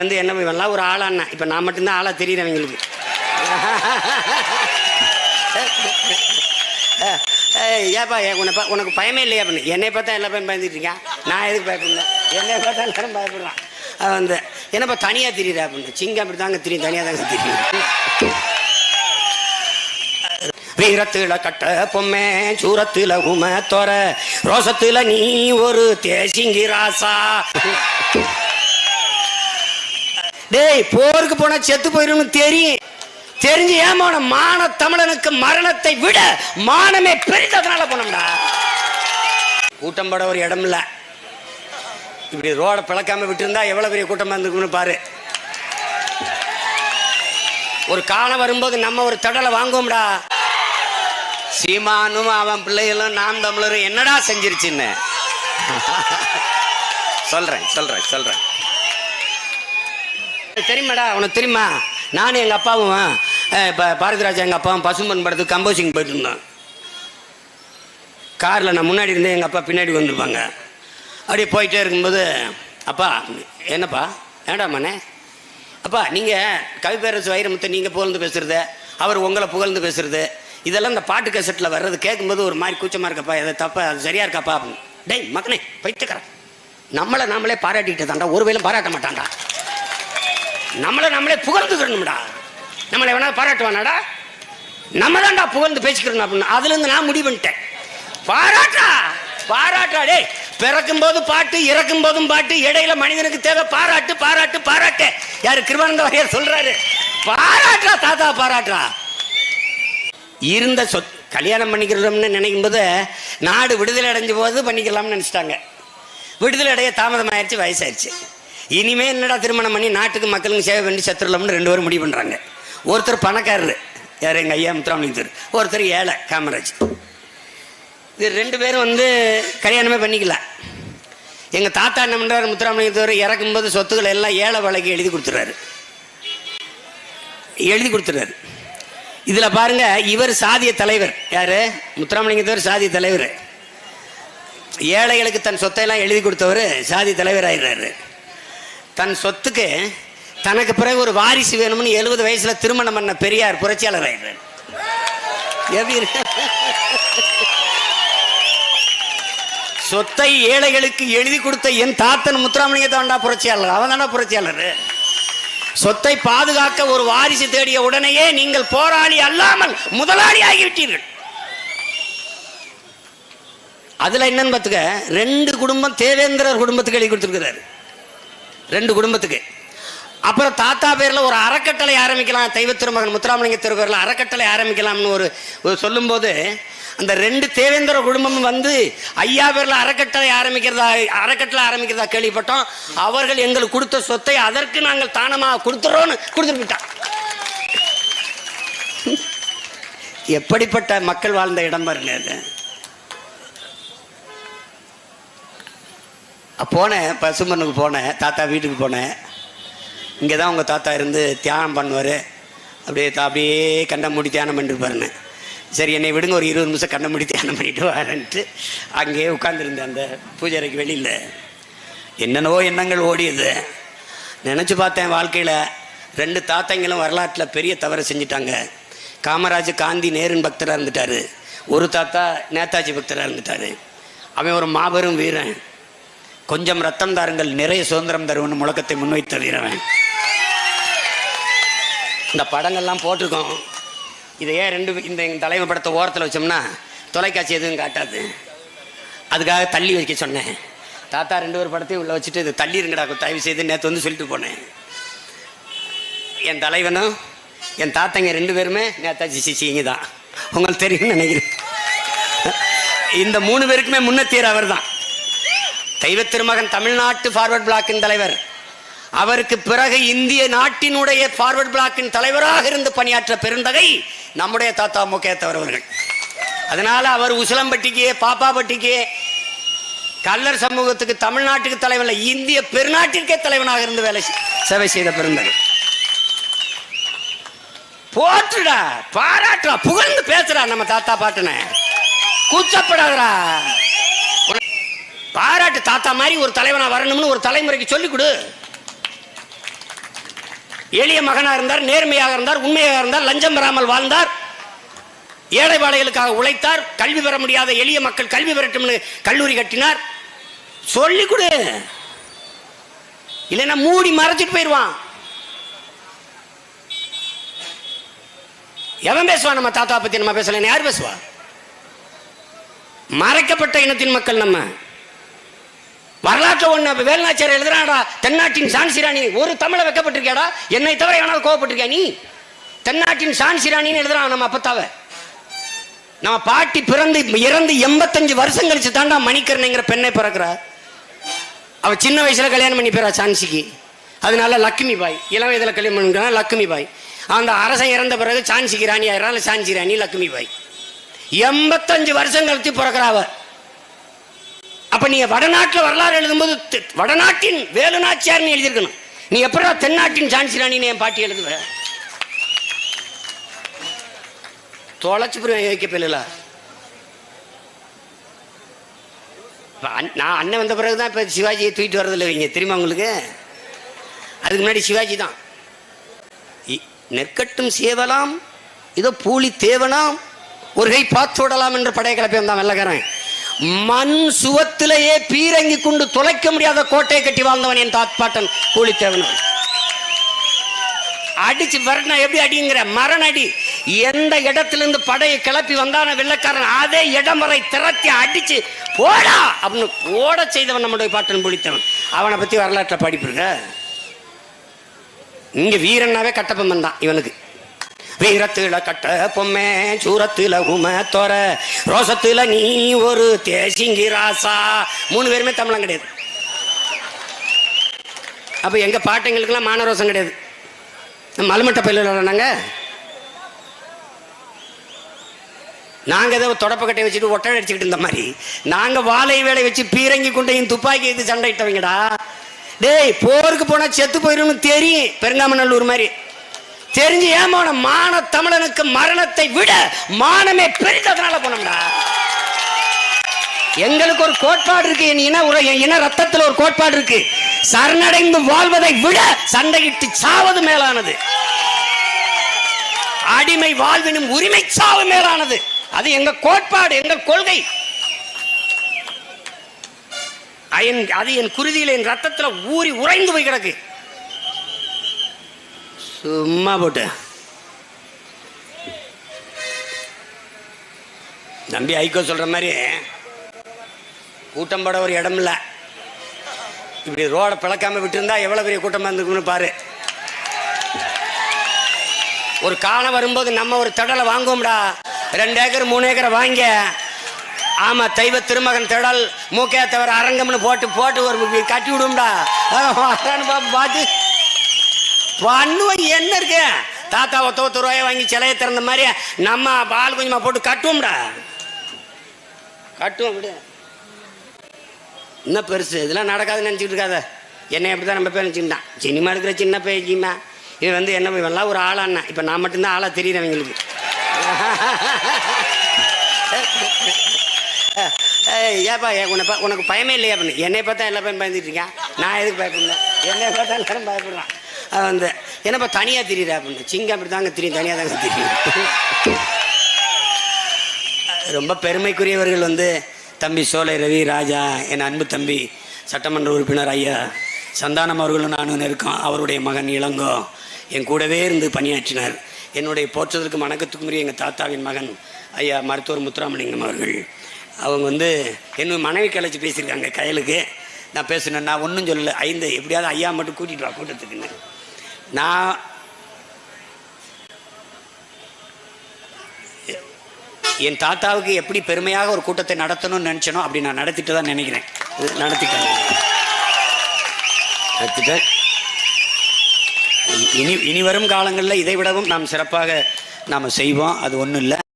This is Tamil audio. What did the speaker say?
வந்து என்ன இவெல்லாம் ஒரு ஆளாண்ணா. இப்போ நான் மட்டும்தான் ஆளாக தெரியுறவங்களுக்கு. ஏப்பா உனக்கு பயமே இல்லையா அப்படின்னு. என்னை பார்த்தா எல்லா பையன் பயந்துட்டு இருக்கான். நான் எதுக்கு பயப்படணும்? என்னை பார்த்தா எல்லாரும் பயப்படுறான். வந்து என்னப்பா தனியாக தெரியுறா அப்படின்னு. சிங்கம் அப்படி தாங்க தெரியும், தனியாக தாங்க தெரியும். வீரத்துல கட்ட பொம்மை, சூரத்துல உம தோற, ரோசத்துல நீ ஒரு தேசிங்கி ராசா. டேய், போருக்கு போனா செத்து போயிடும் தெரியும். தெரிஞ்சு ஏமான மான தமிழனுக்கு மரணத்தை விட மானமே பெரிதனால போனோம்டா. கூட்டம் பட ஒரு இடம் இல்ல. இப்படி ரோட பிளக்காம விட்டு இருந்தா எவ்வளவு பெரிய கூட்டம் வந்துருக்குன்னு பாரு. ஒரு காலம் வரும்போது நம்ம ஒரு தடலை வாங்குவோம்டா. சீமானும் அவன் பிள்ளைகளும் நாம் தமிழரும் என்னடா செஞ்சிருச்சுன்னு சொல்றேன். தெரியுமாடா, உனக்கு தெரியுமா? நானும் எங்கள் அப்பாவும் பாரதிராஜா எங்கள் அப்பாவும் பசும்பன் படத்துக்கு கம்போசிங் போயிட்டு இருந்தோம். காரில் நான் முன்னாடி இருந்தேன், எங்கள் அப்பா பின்னாடி வந்துருப்பாங்க. அப்படியே போயிட்டே இருக்கும்போது, அப்பா என்னப்பா ஏண்டாமாண்ணே, அப்பா நீங்கள் கவிப்பேரசு வைரமுத்தை நீங்கள் புகழ்ந்து பேசுறது, அவர் உங்களை புகழ்ந்து பேசுறது, இதெல்லாம் இந்த பாட்டு கேசட்டில் வர்றது கேட்கும்போது ஒரு மாதிரி கூச்சமாக இருக்கப்பா, எதை தப்பா அது சரியா இருக்காப்பா அப்படின்னு. டேய் மக்கனே பைத்துக்கிறேன், நம்மளே பாராட்டிக்கிட்டு தாண்டா, ஒரு வேலை பாராட்ட மாட்டான்டா. நம்மளே புகழ்ந்துக்கணும்டா. நம்மளை வேணா பாராட்டுவானாடா? நம்ம தான்டா புகழ்ந்து பேசிக்கிறோம் அப்படின்னு. அதுலேருந்து நான் முடிவு பண்ணிட்டேன், பாராட்டா டே. பிறக்கும் போது பாட்டு, இறக்கும் போதும் பாட்டு, இடையில மனிதனுக்கு தேவை பாராட்டு. யாரு கிருபானந்த வாரியார் சொல்றாரு, பாராட்டா தாத்தா பாராட்டா. இருந்த கல்யாணம் பண்ணிக்கிறோம்னு நினைக்கும் போது நாடு விடுதலை அடைஞ்ச போது பண்ணிக்கலாம்னு நினைச்சிட்டாங்க. விடுதலை அடைய தாமதம் ஆயிடுச்சு, வயசாயிருச்சு. இனிமே என்னடா திருமணம் பண்ணி நாட்டுக்கு மக்களுக்கு சேவை பண்ணி செத்துடலாம்னு 2 பேரும் முடிவு பண்ணுறாங்க. ஒருத்தர் பணக்காரரு, யார் எங்கள் ஐயா முத்துராமலிங்கத்தர், ஒருத்தர் ஏழை காமராஜ். இது 2 பேரும் கல்யாணமே பண்ணிக்கல. எங்கள் தாத்தா என்ன பண்ணுறாரு, முத்துராமலிங்கத்தவர் இறக்கும்போது சொத்துக்களை எல்லாம் ஏழை வழக்கு எழுதி கொடுத்துறாரு. இதில் பாருங்க, இவர் சாதிய தலைவர். யாரு? முத்துராமலிங்கத்தவர் சாதிய தலைவர். ஏழைகளுக்கு தன் சொத்தையெல்லாம் எழுதி கொடுத்தவர் சாதி தலைவர் ஆயிடுறாரு. தன் சொத்துக்கு தனக்கு பிறகு ஒரு வாரிசு வேணும்னு 70 வயசுல திருமணம் பண்ண பெரியார் புரட்சியாளர் ஆயிடுறாரு. சொத்தை ஏழைகளுக்கு எழுதி கொடுத்த என் தாத்தன் முத்துராமலிங்க தாண்டா புரட்சியாளர். அவன் தாண்டா புரட்சியாளர். சொத்தை பாதுகாக்க ஒரு வாரிசு தேடிய உடனேயே நீங்கள் போராளி அல்லாமல் முதலாளி ஆகிவிட்டீர்கள். அதுல என்னன்னு பார்த்துக்க, 2 குடும்பம் தேவேந்திரர் குடும்பத்துக்கு எழுதி கொடுத்துருக்கிறாரு, 2 குடும்பத்துக்கு. அப்புறம் தாத்தா பேர்ல ஒரு அறக்கட்டளை ஆரம்பிக்கலாம், தெய்வ திருமகன் முத்துராமலிங்க திருப்பேர்ல அறக்கட்டளை ஆரம்பிக்கலாம்னு ஒரு சொல்லும்போது, அந்த 2 தேவேந்திர குடும்பமும் ஐயா பேர்ல அறக்கட்டளை ஆரம்பிக்கிறதா கேள்விப்பட்டோம். அவர்கள் எங்களுக்கு கொடுத்த சொத்தை அதற்கு நாங்கள் தானமாக கொடுத்துறோம்னு கொடுத்துருக்கிட்டான். எப்படிப்பட்ட மக்கள் வாழ்ந்த இடம் பாருங்க. அது போனேன், பசுமனுக்கு போனேன், தாத்தா வீட்டுக்கு போனேன். இங்கே தான் உங்கள் தாத்தா இருந்து தியானம் பண்ணுவார். அப்படியே கண்ணை மூடி தியானம் பண்ணிட்டு பாருங்க. சரி என்னை விடுங்க, ஒரு 20 நிமிஷம் கண்ணை மூடி தியானம் பண்ணிட்டு வரேன்ட்டு அங்கேயே உட்காந்துருந்தேன். அந்த பூஜை அறைக்கு வெளியில் என்னென்னவோ எண்ணங்கள் ஓடியது. நினச்சி பார்த்தேன், வாழ்க்கையில் 2 தாத்தாங்களும் வரலாற்றில் பெரிய தவறை செஞ்சிட்டாங்க. காமராஜ் காந்தி நேருன்னு பக்தராக இருந்துட்டார். ஒரு தாத்தா நேதாஜி பக்தராக இருந்துட்டார். அவன் ஒரு மாபெரும் வீரன். கொஞ்சம் ரத்தம் தாருங்கள் நிறைய சுதந்திரம் தருவன்னு முழக்கத்தை முன்வைத்த வீரவன். இந்த படங்கள்லாம் போட்டிருக்கோம். இதையே இந்த தலைமை படத்தை ஓரத்தில் வச்சோம்னா தொலைக்காட்சி எதுவும் காட்டாது. அதுக்காக தள்ளி வைக்க சொன்னேன். தாத்தா 2 பேர் படத்தையும் உள்ள வச்சுட்டு இது தள்ளி இருங்கடா தயவு செய்து நேற்று சொல்லிட்டு போனேன். என் தலைவனும் என் தாத்தங்க 2 பேருமே நேதாஜி சிசிங்க தான். உங்களுக்கு தெரியும்னு நினைக்கிறேன். இந்த 3 பேருக்குமே முன்னேற்றியர் அவர் தான். தெய்வ திருமகன் தமிழ்நாட்டு ஃபார்வர்ட் பிளாக்கின் தலைவர். அவருக்கு பிறகு இந்திய நாட்டினுடைய ஃபார்வர்ட் பிளாக்கின் தலைவராக இருந்து பணியாற்ற பெருந்தகை நம்முடைய தாத்தா முகேத்தவர் அவர்கள். அதனால அவர் உசிலம்பட்டிக்கு, பாப்பாப்பட்டிக்கு, கல்லர் சமூகத்துக்கு, தமிழ்நாட்டுக்கு தலைவர், இந்திய பெருநாட்டிற்கே தலைவனாக இருந்து சேவை செய்த பெருந்தகை. போற்றுடா, பாராட்டுடா, புகழ்ந்து பேசுறா நம்ம தாத்தா பாட்டனை. கூச்சப்படாதடா. பாராட்டு. தாத்தா மாதிரி ஒரு தலைவனா வரணும்னு ஒரு தலைமுறைக்கு சொல்லிக் கொடு. எளிய மகனா இருந்தார், நேர்மையாக இருந்தார், உண்மையாக இருந்தார், லஞ்சம் பெறாமல் வாழ்ந்தார், ஏழை வாழைகளுக்காக உழைத்தார், கல்வி பெற முடியாத எளிய மக்கள் கல்வி பெறட்டும் கல்லூரி கட்டினார். சொல்லி கொடு, இல்லைன்னா மூடி மறைச்சிட்டு போயிடுவான். எவன் பேசுவான் நம்ம தாத்தா பத்தி? நம்ம பேசல, யார் பேசுவா? மறைக்கப்பட்ட இனத்தின் மக்கள் நம்ம. வரலாற்று ஒண்ணு வேலுநாச்சியார் எழுதுறாடா, தென்னாட்டின் சான்சிராணி. ஒரு தமிழை வைக்கப்பட்டிருக்கியாடா? என்னை தவிர எவனாவது கோவப்பட்டிருக்கியா நீ? தென்னாட்டின் சான்சிராணின்னு எழுதுறான் நம்ம அப்பத்தாவை. நம்ம பாட்டி பிறந்து இறந்து 85 வருஷம் கழிச்சு தாண்டா மணிக்கரணைங்கிற பெண்ணை பிறக்கிறார். அவ சின்ன வயசுல கல்யாணம் பண்ணி போறா சான்சிக்கு. அதனால லக்ஷ்மி பாய், இளம் வயதுல கல்யாணம் பண்ணிக்கிறா லக்ஷ்மி பாய். அந்த அரசன் இறந்த பிறகு சான்சிக்கு ராணி ஆயிரம், சான்சி ராணி லக்ஷ்மி பாய். 85 வருஷம் கழிச்சு பிறக்கிறாவ. அப்ப நீ வடநாட்டில் வரலாறு எழுதும்போது வடநாட்டின் வேலுநாச்சியார்னு எழுதியிருக்கணும். நீ எப்படா தென்னாட்டின் சான்சி ராணின்னு என் பாட்டி எழுதுவ? தொலைச்சு வைக்கப்பல. நான் அண்ணன் வந்த பிறகுதான் இப்ப சிவாஜியை தூக்கிட்டு வர்றதில்லை வைங்க, தெரியுமா உங்களுக்கு? அதுக்கு முன்னாடி சிவாஜி தான். நெற்கட்டும் சேவலாம் இதோ பூலி தேவனாம் ஒரு கை பார்த்தோடலாம் என்று படைய கிளப்பி வந்தான் வெள்ளக்காரன். மண் சுவத்திலேயே பீரங்கி கொண்டு தொலைக்க முடியாத கோட்டையை கட்டி வாழ்ந்தவன் என் தாத்பாட்டன் பூலித்தேவன். அடிச்சு வரனா எப்படி அடிங்கிற மரண அடி. எந்த இடத்திலிருந்து படையை கிளப்பி வந்தான வெள்ளக்காரன் அதே இடம் வரை திரட்டி அடிச்சு போடா அப்படின்னு ஓட செய்தவன் நம்முடைய பாட்டன் பூலித்தேவன். அவனை பத்தி வரலாற்றை படிப்பிருக்க. இங்க வீரன்னாவே கட்டப்பொம்மன் தான் இவனுக்கு. வீரத்துல கட்ட பொம்மை, சூரத்துல உம தோர, ரோசத்துல நீ ஒரு தேசிங்கி ராசா. 3 பேருமே தமிழம் கிடையாது. அப்ப எங்க பாட்டைங்களுக்கெல்லாம் மானரோசம் கிடையாது. மலுமட்ட பயில நாங்க ஏதோ தொடப்பக்கட்டை வச்சுட்டு ஒட்டை அடிச்சுக்கிட்டு இருந்த மாதிரி நாங்க வாழை வேலை வச்சு பீரங்கி கொண்டையும் துப்பாக்கி எடுத்து சண்டையிட்டவங்கடா. டேய், போருக்கு போனா செத்து போயிடும் தெரியும். பெருங்காமநல்லூர் மாதிரி தெரிஞ்சு ஏமான மான தமிழனுக்கு மரணத்தை விட மானமே பெரிதனால போனோம்டா. எங்களுக்கு ஒரு கோட்பாடு இருக்கு, என் இன ரத்தத்தில் ஒரு கோட்பாடு இருக்கு. சரணடைந்து வாழ்வதை விட சண்டையிட்டு சாவது மேலானது. அடிமை வாழ்வினும் உரிமை சாவு மேலானது. அது எங்க கோட்பாடு, எங்கள் கொள்கை. அது என் குருதியில் என் ரத்தத்தில் ஊறி உறைந்து போய் கிடக்கு. சும்மா போட்டு நம்பி ஐக்கோ சொல்ற மாதிரி கூட்டம் போட ஒரு இடம் இல்ல. இப்படி ரோட பிளக்காம விட்டு இருந்தா எவ்வளவு பெரிய கூட்டம் வந்துருக்குன்னு பாரு. ஒரு காலம் வரும்போது நம்ம ஒரு தடலை வாங்குவோம்டா. 2 ஏக்கர் 3 ஏக்கரை வாங்க. ஆமா, தெய்வ திருமகன் திடல் மூக்கே தவிர அரங்கம்னு போட்டு போட்டு ஒரு கட்டி விடும்டா. பார்த்து பண்ணுவோம். என்ன இருக்கு? தாத்தா 1 ரூபாயை வாங்கி சிலையை திறந்த மாதிரி நம்ம பால் கொஞ்சமா போட்டு கட்டுவோம்டா. கட்டுவோம். விடு, இன்னும் பெருசு இதெல்லாம் நடக்காதுன்னு நினச்சிக்கிட்டு இருக்காத. என்னை அப்படி தான் நம்ம பேர் நினச்சிக்கிட்டான். சினிமா எடுக்கிற சின்ன பையன் இவன் வந்து என்ன இவெல்லாம் ஒரு ஆளான்னா. இப்போ நான் மட்டும்தான் ஆளாக தெரியுறவங்களுக்கு. ஏப்பா உனக்கு பயமே இல்லையா அப்படின்னு. என்னை பார்த்தா எல்லா பையன் பயந்துட்டு இருக்கேன். நான் எதுக்கு பயப்படல? என்னை பார்த்தா எல்லாரும் பயப்படுறான். வந்து என்னப்பா தனியாக தெரியுறா அப்படின்னு. சிங்கம் அப்படி தாங்க தெரியும், தனியாக தாங்க தெரியும். ரொம்ப பெருமைக்குரியவர்கள் வந்து தம்பி சோலை ரவி ராஜா, என் அன்பு தம்பி சட்டமன்ற உறுப்பினர் ஐயா சந்தானம் அவர்களும் நானும் இருக்கோம். அவருடைய மகன் இளங்கோ என் கூடவே இருந்து பணியாற்றினார். என்னுடைய போற்றுவதற்கு வணக்கத்துக்குரிய எங்கள் தாத்தாவின் மகன் ஐயா மருத்துவர் முத்துராமலிங்கம் அவர்கள். அவங்க வந்து என்னோட மனைவி கலைச்சி பேசியிருக்காங்க கயலுக்கு. நான் பேசுனேன், நான் ஒன்றும் சொல்லலை. 5 எப்படியாவது ஐயா மட்டும் கூட்டிகிட்டு வா கூட்டத்துக்குன்னு. நான் என் தாத்தாவுக்கு எப்படி பெருமையாக ஒரு கூட்டத்தை நடத்தணும்னு நினச்சனோ அப்படி நான் நடத்திட்டு தான் நினைக்கிறேன். நடத்திட்டேன். இனி வரும் காலங்களில் இதை விடவும் நாம் சிறப்பாக நாம் செய்வோம். அது ஒன்றும் இல்லை.